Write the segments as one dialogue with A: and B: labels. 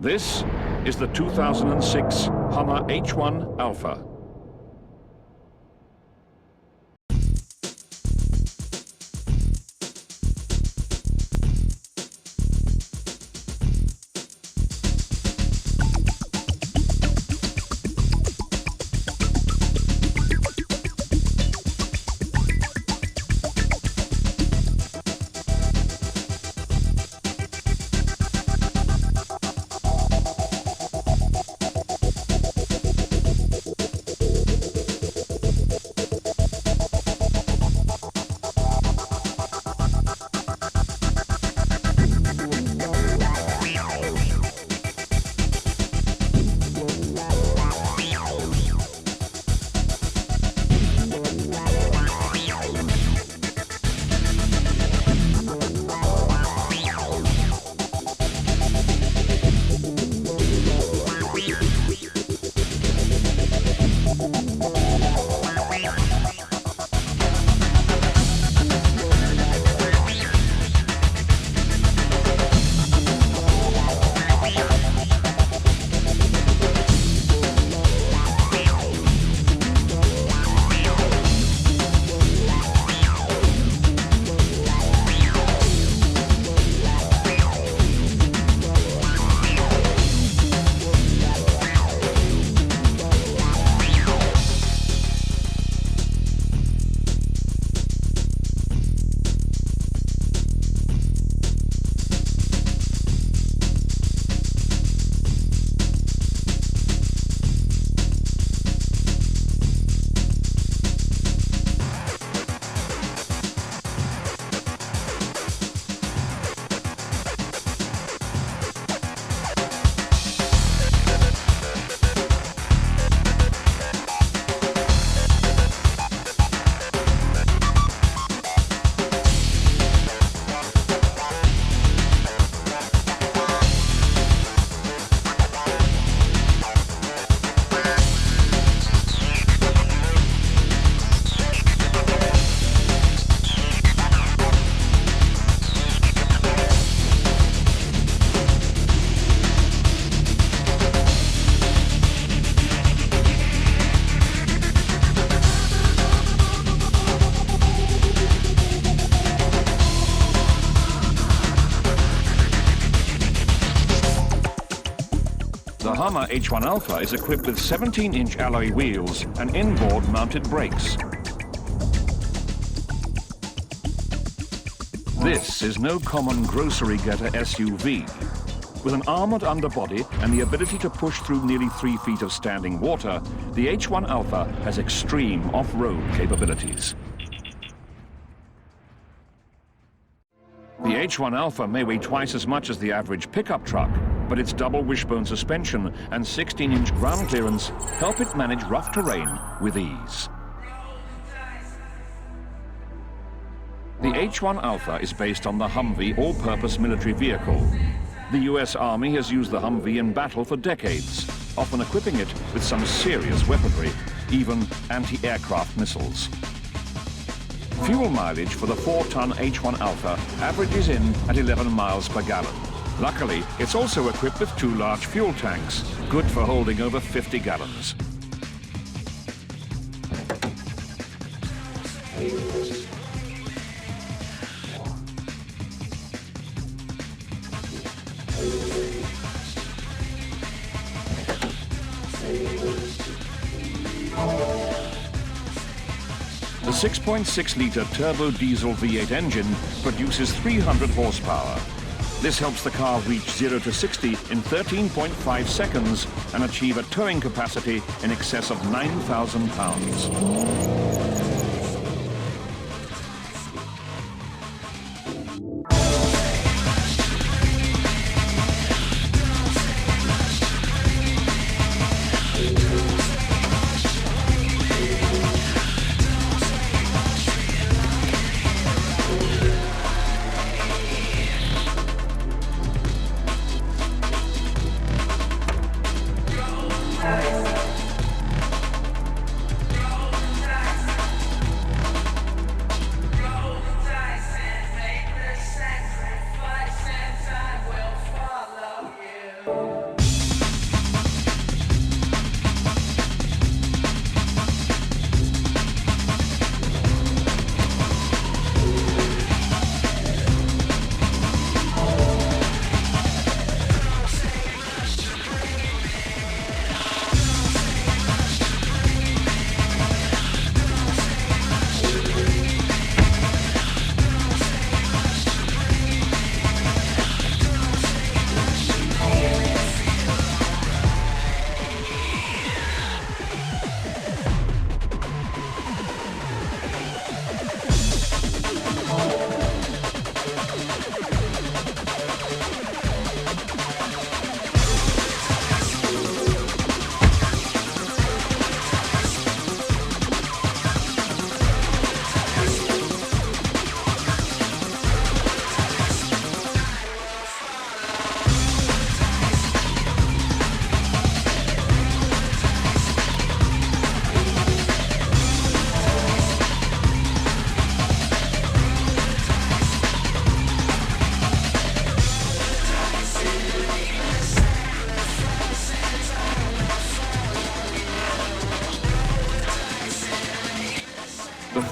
A: This is the 2006 Hummer H1 Alpha. The Hummer H1 Alpha is equipped with 17-inch alloy wheels and inboard mounted brakes. This is no common grocery-getter SUV. With an armored underbody and the ability to push through nearly 3 feet of standing water, the H1 Alpha has extreme off-road capabilities. The H1 Alpha may weigh twice as much as the average pickup truck, but its double wishbone suspension and 16-inch ground clearance help it manage rough terrain with ease. The H1 Alpha is based on the Humvee all-purpose military vehicle. The US Army has used the Humvee in battle for decades, often equipping it with some serious weaponry, even anti-aircraft missiles. Fuel mileage for the 4-ton H1 Alpha averages in at 11 miles per gallon. Luckily, it's also equipped with 2 large fuel tanks, good for holding over 50 gallons. The 6.6-litre turbo diesel V8 engine produces 300 horsepower. This helps the car reach 0 to 60 in 13.5 seconds and achieve a towing capacity in excess of 9,000 pounds.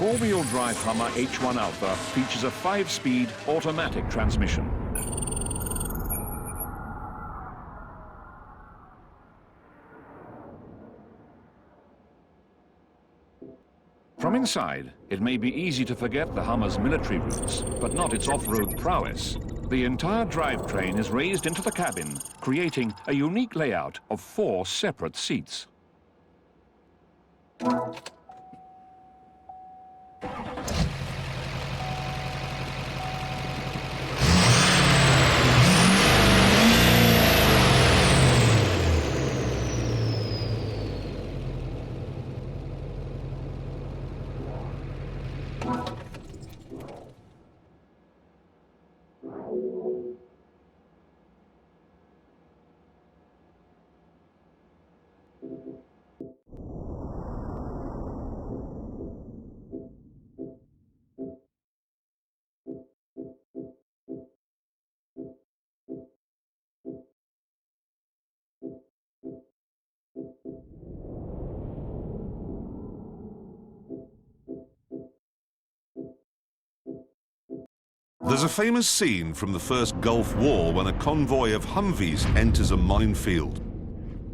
A: four-wheel drive Hummer H1 Alpha features a 5-speed automatic transmission. From inside, it may be easy to forget the Hummer's military roots, but not its off-road prowess. The entire drivetrain is raised into the cabin, creating a unique layout of 4 separate seats.
B: There's a famous scene from the first Gulf War when a convoy of Humvees enters a minefield.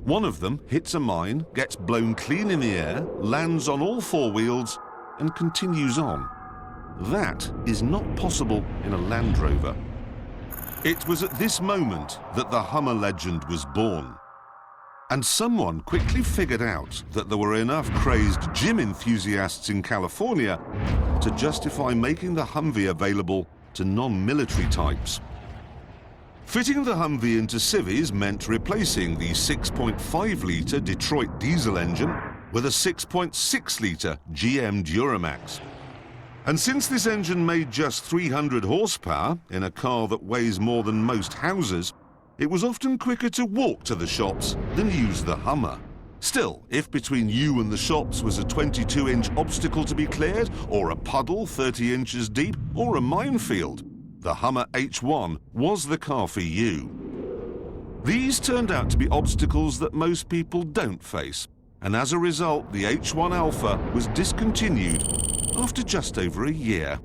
B: One of them hits a mine, gets blown clean in the air, lands on all 4 wheels, and continues on. That is not possible in a Land Rover. It was at this moment that the Hummer legend was born. And someone quickly figured out that there were enough crazed gym enthusiasts in California to justify making the Humvee available to non-military types. Fitting the Humvee into civvies meant replacing the 6.5-litre Detroit diesel engine with a 6.6-litre GM Duramax. And since this engine made just 300 horsepower in a car that weighs more than most houses, it was often quicker to walk to the shops than use the Hummer. Still, if between you and the shops was a 22-inch obstacle to be cleared, or a puddle 30 inches deep, or a minefield, the Hummer H1 was the car for you. These turned out to be obstacles that most people don't face, and as a result, the H1 Alpha was discontinued after just over a year.